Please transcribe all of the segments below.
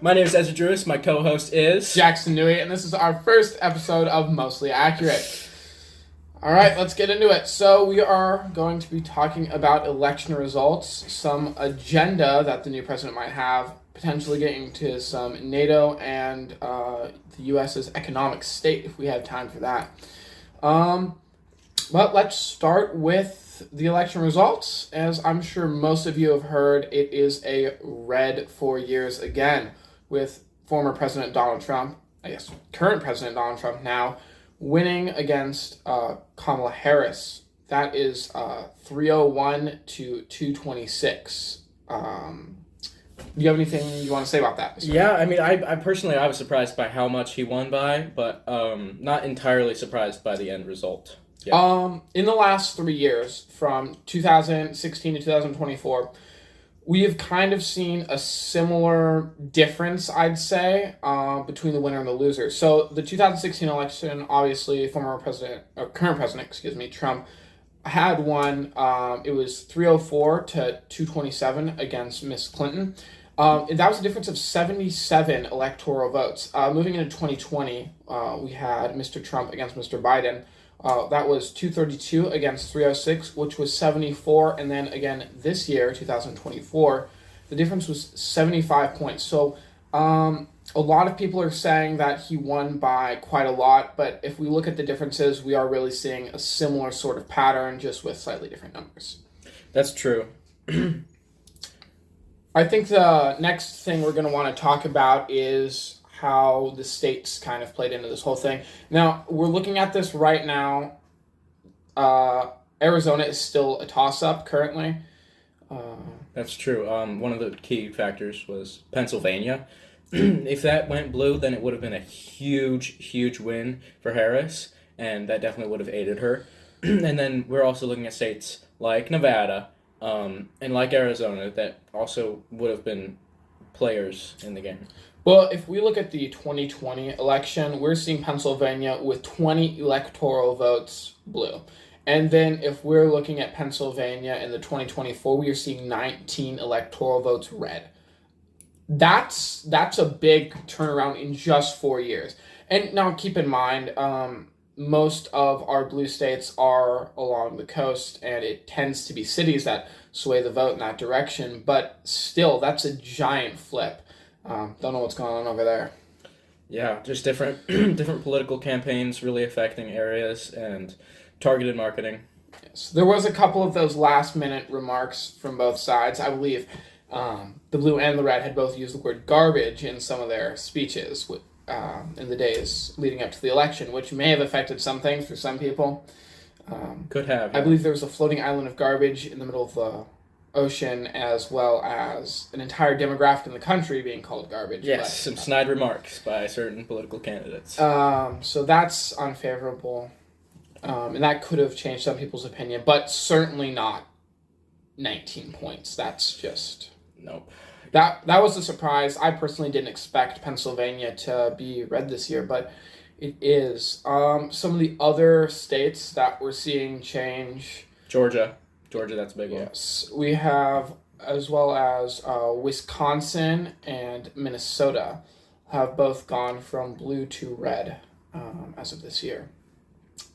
My name is Ezra Drewis. My co-host is Jackson Newey, and this is our first episode of Mostly Accurate. All right, let's get into it. So we are going to be talking about election results, some agenda that the new president might have, potentially getting to some NATO and the U.S.'s economic state if we have time for that. But let's start with the election results. As I'm sure most of you have heard, it is a red 4 years again, with former President Donald Trump, current President Donald Trump now, winning against Kamala Harris. That is 301 to 226. Do you have anything you want to say about that? Yeah, I mean, I personally, I was surprised by how much he won by, but not entirely surprised by the end result. Yeah. In the last 3 years, from 2016 to 2024, we have kind of seen a similar difference, I'd say, between the winner and the loser. So the 2016 election, obviously, current president, Trump, had won. It was 304 to 227 against Miss Clinton. That was a difference of 77 electoral votes. Moving into 2020, we had Mr. Trump against Mr. Biden. That was 232 against 306, which was 74. And then again, this year, 2024, the difference was 75 points. So a lot of people are saying that he won by quite a lot. But if we look at the differences, we are really seeing a similar sort of pattern, just with slightly different numbers. That's true. I think the next thing we're going to want to talk about is how the states kind of played into this whole thing. Now, we're looking at this right now. Arizona is still a toss-up currently. That's true. One of the key factors was Pennsylvania. If that went blue, then it would have been a huge win for Harris, and that definitely would have aided her. And then we're also looking at states like Nevada and like Arizona that also would have been players in the game. Well, if we look at the 2020 election, we're seeing Pennsylvania with 20 electoral votes blue. And then if we're looking at Pennsylvania in the 2024, we are seeing 19 electoral votes red. That's a big turnaround in just 4 years. And now keep in mind, most of our blue states are along the coast, and it tends to be cities that sway the vote in that direction. But still, that's a giant flip. Don't know what's going on over there. Yeah, just different political campaigns really affecting areas and targeted marketing. Yes, there was a couple of those last-minute remarks from both sides. I believe the blue and the red had both used the word garbage in some of their speeches in the days leading up to the election, which may have affected some things for some people. Could have. Yeah. I believe there was a floating island of garbage in the middle of the ocean, as well as an entire demographic in the country being called garbage. Yes, some snide remarks by certain political candidates. So that's unfavorable, and that could have changed some people's opinion, but certainly not 19 points. That's just... Nope. That was a surprise. I personally didn't expect Pennsylvania to be red this year, but it is. Some of the other states that we're seeing change... Georgia, that's a big one. Yes. We have, as well as Wisconsin and Minnesota, have both gone from blue to red as of this year,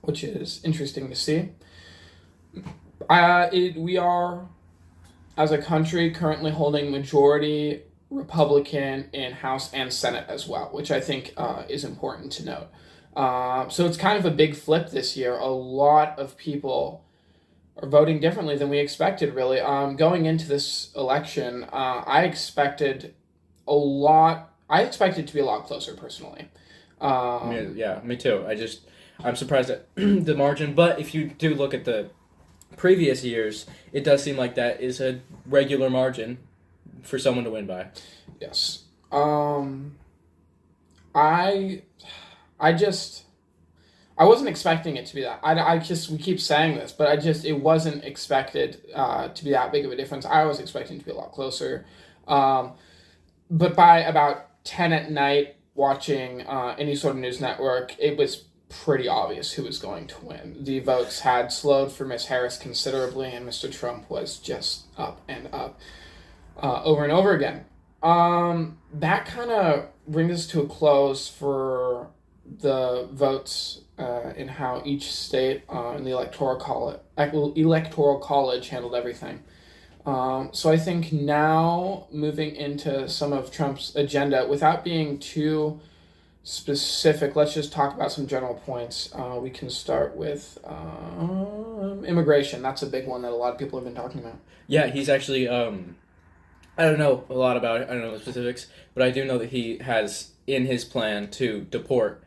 which is interesting to see. We are, as a country, currently holding majority Republican in House and Senate as well, which I think is important to note. So it's kind of a big flip this year. A lot of people are voting differently than we expected, really. Going into this election, I expected it to be a lot closer, personally. Yeah, me too. I'm surprised at the margin, but if you do look at the previous years, it does seem like that is a regular margin for someone to win by. Yes. I wasn't expecting it to be that. We keep saying this, but it wasn't expected to be that big of a difference. I was expecting it to be a lot closer. But by about 10 at night, watching any sort of news network, it was pretty obvious who was going to win. The votes had slowed for Miss Harris considerably, and Mr. Trump was just up and up over and over again. That kind of brings us to a close for the votes in how each state in the electoral college handled everything. So I think now moving into some of Trump's agenda, without being too specific, let's just talk about some general points. We can start with immigration. That's a big one that a lot of people have been talking about. Yeah, he's actually. I don't know a lot about it. I don't know the specifics, but I do know that he has in his plan to deport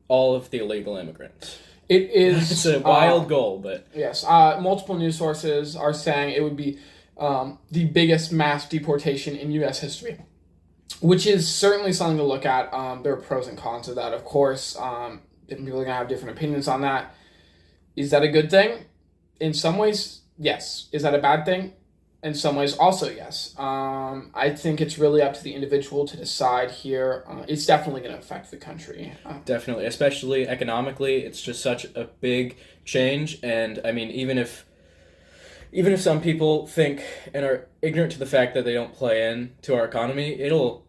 all of the illegal immigrants. It is It's a wild goal, but yes. Multiple news sources are saying it would be the biggest mass deportation in U.S. history, which is certainly something to look at. There are pros and cons of that, of course. Different people are going to have different opinions on that. Is that a good thing? In some ways, yes. Is that a bad thing? In some ways, also yes. I think it's really up to the individual to decide here. It's definitely going to affect the country. definitely, especially economically, it's just such a big change. And I mean, even if some people think and are ignorant to the fact that they don't play into our economy, it'll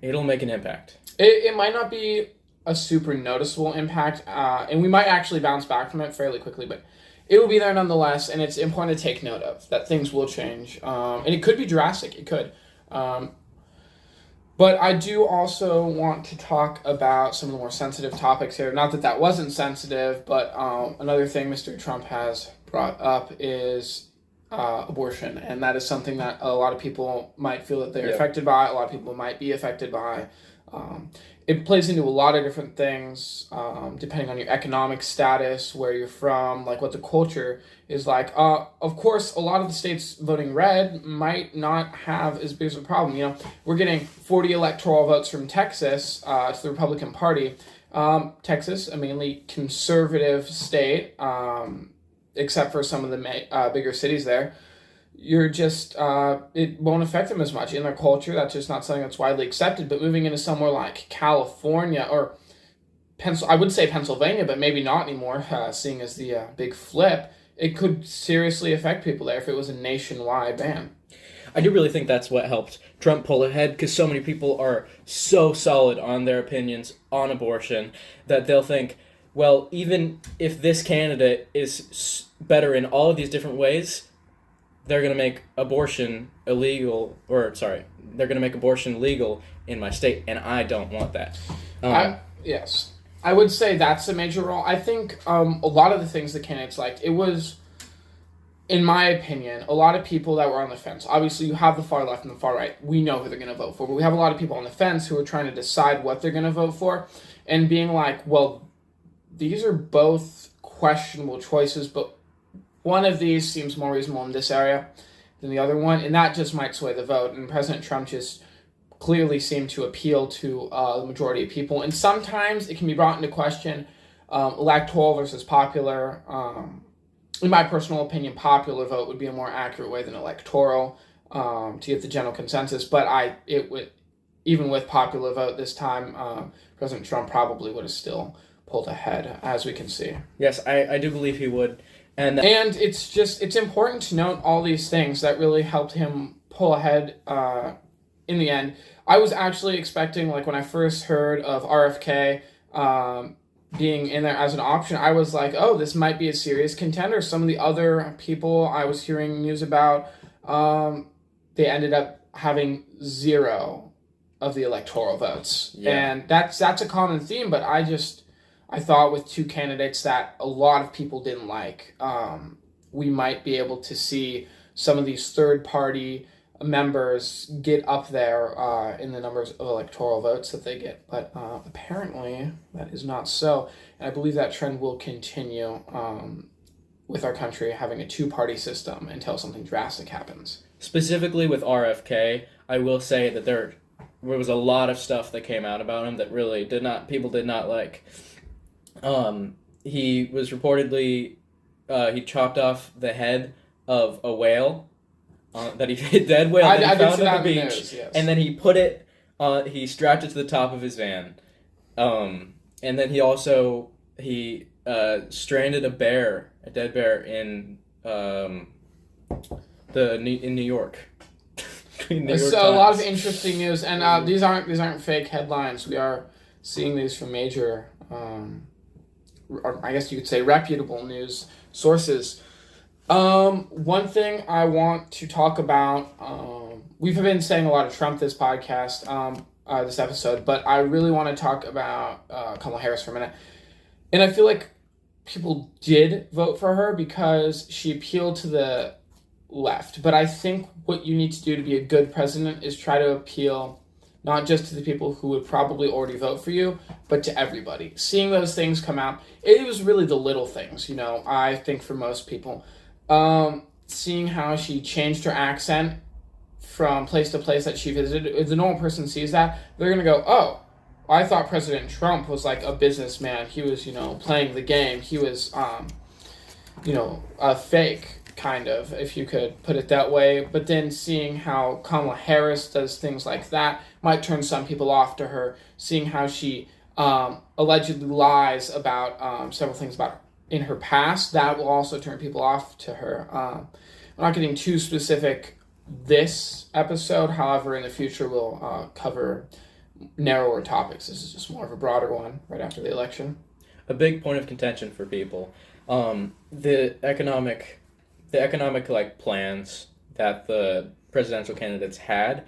make an impact. It might not be a super noticeable impact, and we might actually bounce back from it fairly quickly, but it will be there nonetheless, and it's important to take note of that things will change, and it could be drastic. It could, but I do also want to talk about some of the more sensitive topics here. Not that that wasn't sensitive, but another thing Mr. Trump has brought up is abortion, and that is something that a lot of people might feel that they're affected by. A lot of people might be affected by. It plays into a lot of different things, depending on your economic status, where you're from, like what the culture is like. Of course, a lot of the states voting red might not have as big of a problem. You know, we're getting 40 electoral votes from Texas to the Republican Party. Texas, a mainly conservative state, except for some of the bigger cities there. You're just it won't affect them as much in their culture. That's just not something that's widely accepted. But moving into somewhere like California or I would say Pennsylvania, but maybe not anymore, seeing as the big flip, it could seriously affect people there if it was a nationwide ban. I do really think that's what helped Trump pull ahead, because so many people are so solid on their opinions on abortion that they'll think, well, even if this candidate is better in all of these different ways, they're going to make abortion illegal, they're going to make abortion legal in my state, and I don't want that. Yes. I would say that's a major role. I think a lot of the things the candidates liked, it was, in my opinion, a lot of people that were on the fence. Obviously, you have the far left and the far right. We know who they're going to vote for, but we have a lot of people on the fence who are trying to decide what they're going to vote for and being like, well, these are both questionable choices, but one of these seems more reasonable in this area than the other one, and that just might sway the vote. And President Trump just clearly seemed to appeal to the majority of people. And sometimes it can be brought into question, electoral versus popular. In my personal opinion, popular vote would be a more accurate way than electoral to get the general consensus. But even with popular vote this time, President Trump probably would have still pulled ahead, as we can see. Yes, I do believe he would. And it's important to note all these things that really helped him pull ahead in the end. I was actually expecting, like when I first heard of RFK being in there as an option, I was like, oh, this might be a serious contender. Some of the other people I was hearing news about, they ended up having 0 of the electoral votes. Yeah. And that's a common theme, but I thought with 2 candidates that a lot of people didn't like, we might be able to see some of these third-party members get up there in the numbers of electoral votes that they get. But apparently that is not so. And I believe that trend will continue with our country having a 2-party system until something drastic happens. Specifically with RFK, I will say that there was a lot of stuff that came out about him that really people did not like. He was reportedly, he chopped off the head of a whale, that he dead whale that he found on the beach, news, yes. And then he put it, he strapped it to the top of his van, and then he also, stranded a dead bear in New York. New York So a lot of Times. interesting news, and these aren't fake headlines. We are seeing these from major, or I guess you could say reputable news sources. One thing I want to talk about, we've been saying a lot of Trump this podcast, this episode, but I really want to talk about Kamala Harris for a minute. And I feel like people did vote for her because she appealed to the left. But I think what you need to do to be a good president is try to appeal not just to the people who would probably already vote for you, but to everybody. Seeing those things come out, it was really the little things, I think for most people. Seeing how she changed her accent from place to place that she visited, if the normal person sees that, they're going to go, oh, I thought President Trump was like a businessman. He was, playing the game. He was, a fake, kind of, if you could put it that way. But then seeing how Kamala Harris does things like that might turn some people off to her. Seeing how she allegedly lies about several things about in her past, that will also turn people off to her. I'm not getting too specific this episode. However, in the future, we'll cover narrower topics. This is just more of a broader one right after the election. A big point of contention for people, the economic like plans that the presidential candidates had.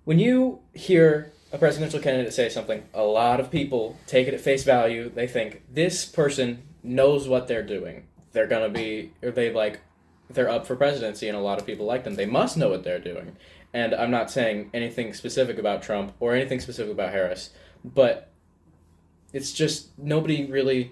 When you hear a presidential candidate say something, a lot of people take it at face value. They think this person knows what they're doing. They're up for presidency, and a lot of people like them. They must know what they're doing. And I'm not saying anything specific about Trump or anything specific about Harris, but it's just nobody really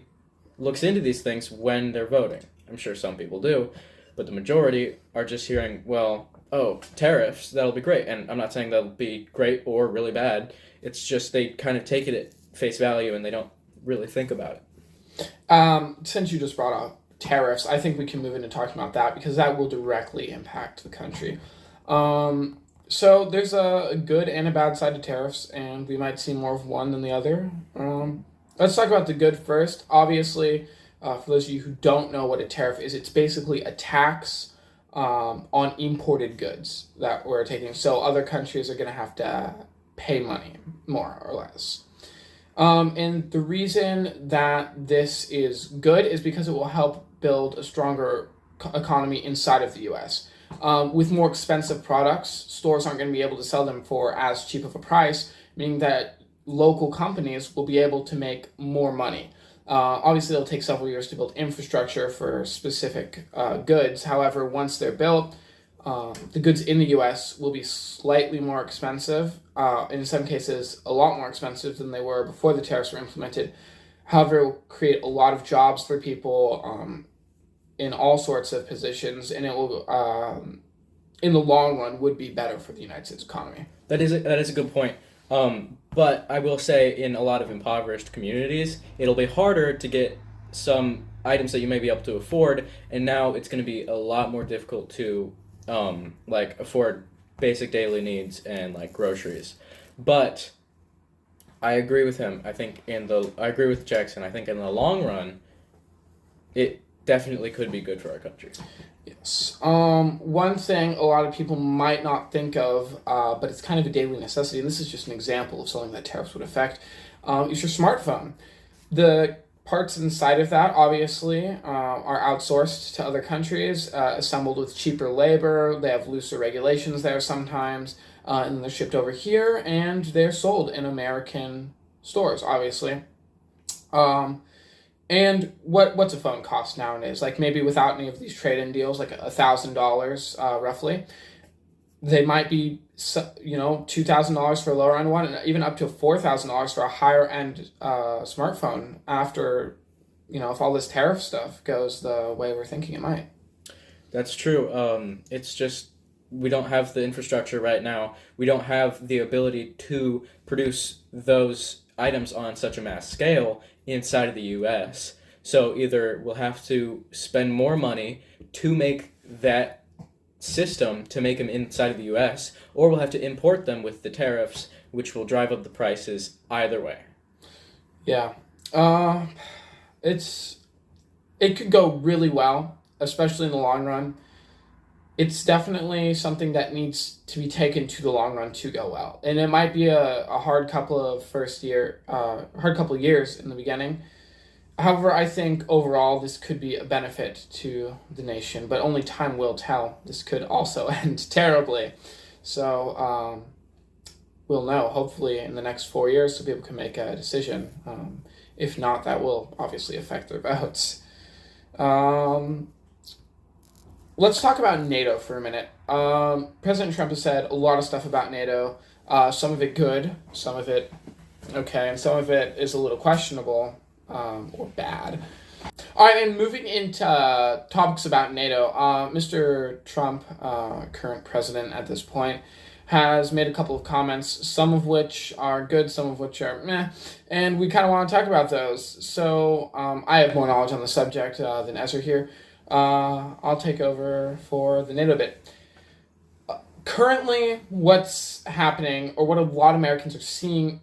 looks into these things when they're voting. I'm sure some people do, but the majority are just hearing, well, oh, tariffs, that'll be great. And I'm not saying that'll be great or really bad. It's just they kind of take it at face value and they don't really think about it. Since you just brought up tariffs, I think we can move into talking about that because that will directly impact the country. So there's a good and a bad side to tariffs, and we might see more of one than the other. Let's talk about the good first. Obviously, for those of you who don't know what a tariff is, it's basically a tax on imported goods that we're taking. So other countries are going to have to pay money, more or less. And the reason that this is good is because it will help build a stronger economy inside of the U.S. With more expensive products, stores aren't going to be able to sell them for as cheap of a price, meaning that local companies will be able to make more money. Obviously, it'll take several years to build infrastructure for specific goods. However, once they're built, the goods in the U.S. will be slightly more expensive, in some cases a lot more expensive than they were before the tariffs were implemented. However, it will create a lot of jobs for people in all sorts of positions, and it will, in the long run, would be better for the United States economy. That is a good point. But I will say in a lot of impoverished communities, it'll be harder to get some items that you may be able to afford, and now it's going to be a lot more difficult to afford basic daily needs and groceries. But I agree with him. I agree with Jackson. I think in the long run, it definitely could be good for our country. Yes. One thing a lot of people might not think of, but it's kind of a daily necessity, and this is just an example of something that tariffs would affect, is your smartphone. The parts inside of that, obviously, are outsourced to other countries, assembled with cheaper labor. They have looser regulations there sometimes, and then they're shipped over here, and they're sold in American stores, obviously. And what's a phone cost nowadays? Maybe without any of these trade-in deals, $1,000 roughly. They might be, $2,000 for a lower-end one, and even up to $4,000 for a higher-end smartphone after, if all this tariff stuff goes the way we're thinking it might. That's true. It's just we don't have the infrastructure right now. We don't have the ability to produce those items on such a mass scale inside of the U.S. So either we'll have to spend more money to make that system, to make them inside of the U.S., or we'll have to import them with the tariffs, which will drive up the prices either way. Yeah. It could go really well, especially in the long run. it's definitely something that needs to be taken to the long run to go well. And it might be a hard couple of hard couple of years in the beginning. However, I think overall this could be a benefit to the nation, but only time will tell. This could also end terribly. So we'll know. Hopefully, in the next 4 years, so people can make a decision. If not, that will obviously affect their votes. Let's talk about NATO for a minute. President Trump has said a lot of stuff about NATO. Some of it good, some of it okay, and some of it is a little questionable. Or bad. All right, and moving into topics about NATO, Mr. Trump, current president at this point, has made a couple of comments, some of which are good, some of which are meh, and we kind of want to talk about those. So I have more knowledge on the subject than Ezra here. I'll take over for the NATO bit. Currently, what's happening, or what a lot of Americans are seeing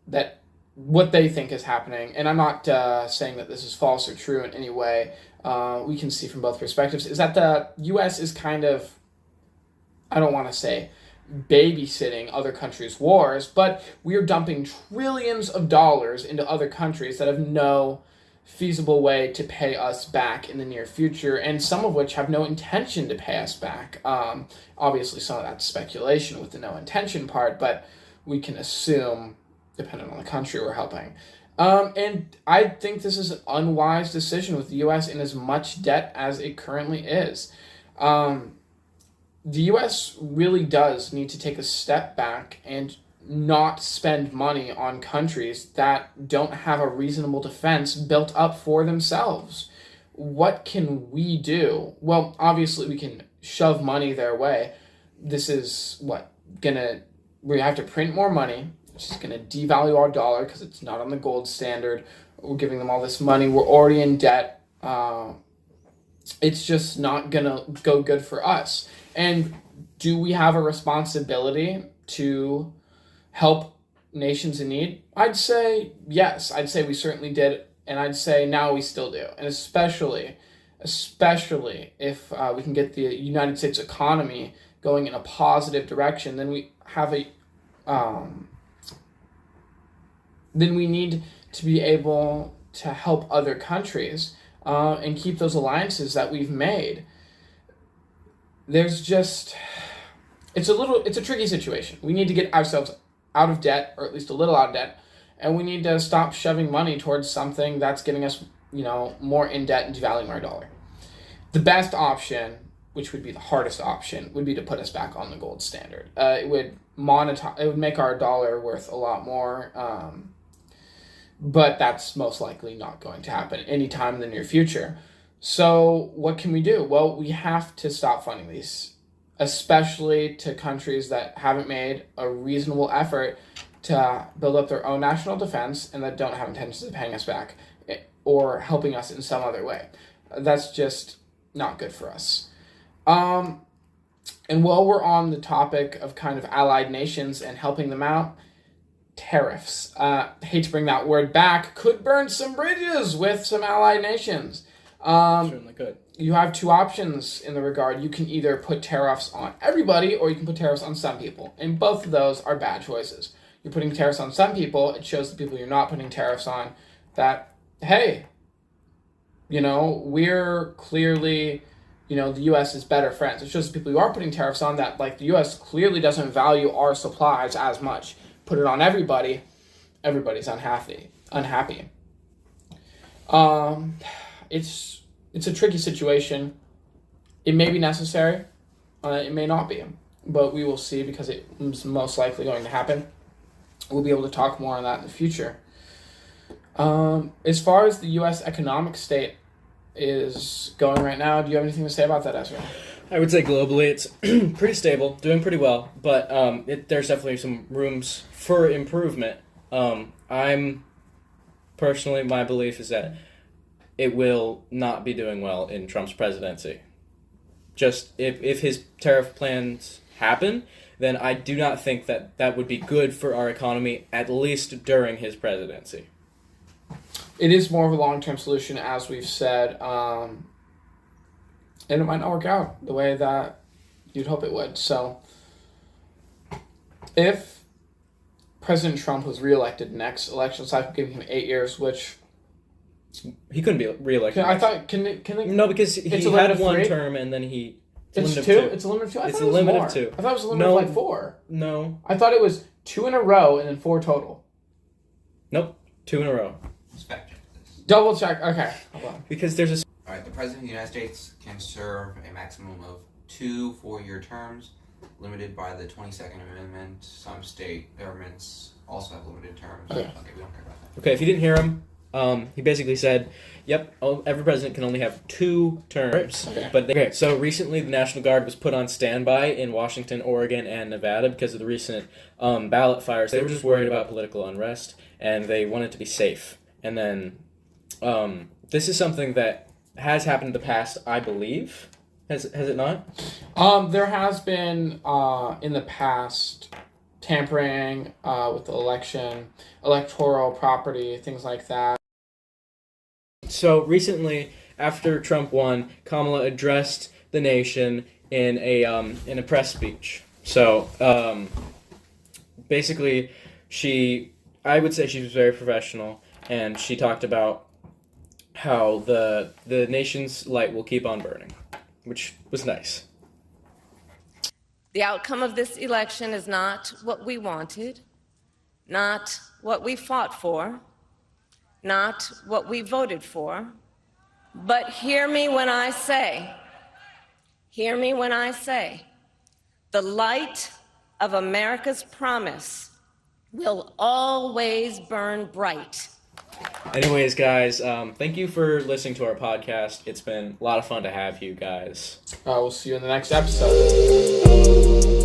that what they think is happening, and I'm not saying that this is false or true in any way, we can see from both perspectives, is that the U.S. is kind of, I don't want to say babysitting other countries' wars, but we are dumping trillions of dollars into other countries that have no feasible way to pay us back in the near future, and some of which have no intention to pay us back. Obviously, some of that's speculation with the no intention part, but we can assume, depending on the country we're helping. And I think this is an unwise decision with the U.S. in as much debt as it currently is. The U.S. really does need to take a step back and not spend money on countries that don't have a reasonable defense built up for themselves. What can we do? Well, obviously we can shove money their way. This is we have to print more money, which is going to devalue our dollar because it's not on the gold standard. We're giving them all this money. We're already in debt. It's just not going to go good for us. And do we have a responsibility to help nations in need? I'd say yes. I'd say we certainly did. And I'd say now we still do. And especially if we can get the United States economy going in a positive direction, then we have then we need to be able to help other countries and keep those alliances that we've made. It's a tricky situation. We need to get ourselves out of debt, or at least a little out of debt, and we need to stop shoving money towards something that's getting us, more in debt and devaluing our dollar. The best option, which would be the hardest option, would be to put us back on the gold standard. It would make our dollar worth a lot more, but that's most likely not going to happen anytime in the near future. So what can we do? Well, we have to stop funding these, especially to countries that haven't made a reasonable effort to build up their own national defense and that don't have intentions of paying us back or helping us in some other way. That's just not good for us. And while we're on the topic of kind of allied nations and helping them out, tariffs, hate to bring that word back, could burn some bridges with some allied nations. Certainly could. You have two options in the regard. You can either put tariffs on everybody or you can put tariffs on some people. And both of those are bad choices. You're putting tariffs on some people. It shows the people you're not putting tariffs on that, hey, we're clearly, the U.S. is better friends. It shows the people you are putting tariffs on that, the U.S. clearly doesn't value our supplies as much. Put it on everybody, everybody's unhappy. It's a tricky situation. It may be necessary. It may not be. But we will see because it is most likely going to happen. We'll be able to talk more on that in the future. As far as the U.S. economic state is going right now, do you have anything to say about that, Ezra? I would say globally it's pretty stable, doing pretty well, but there's definitely some rooms for improvement. My belief is that it will not be doing well in Trump's presidency. Just if his tariff plans happen, then I do not think that would be good for our economy, at least during his presidency. It is more of a long-term solution, as we've said, and it might not work out the way that You'd hope it would. So, if President Trump was reelected next election cycle, giving him 8 years, which He couldn't be reelected. I thought can they No, because he It's a had limit of one 3? term and then he. It's limit of 2? 2. It's a limit of 2? I It's thought a it was limit more. of 2. I thought it was a limit No. of like 4. No. I thought it was 2 in a row and then 4 total. Nope. 2 in a row. Let's fact check this. Double check. Okay. Hold on. Because there's a. All right, the President of the United States can serve a maximum of 2 4-year terms, limited by the 22nd Amendment. Some state governments also have limited terms. Okay. We don't care about that. Okay, if you didn't hear him, he basically said, "Yep, every president can only have 2 terms." Okay. But so recently, the National Guard was put on standby in Washington, Oregon, and Nevada because of the recent ballot fires. They were just worried about political unrest, and they wanted to be safe. And then, this is something that has happened in the past, I believe. Has it not? There has been in the past tampering with the election, electoral property, things like that. So recently, after Trump won, Kamala addressed the nation in a press speech. So basically, I would say she was very professional, and she talked about how the nation's light will keep on burning, which was nice. The outcome of this election is not what we wanted, not what we fought for, not what we voted for, but hear me when I say, the light of America's promise will always burn bright. Anyways, guys, thank you for listening to our podcast. It's been a lot of fun to have you guys. We'll see you in the next episode.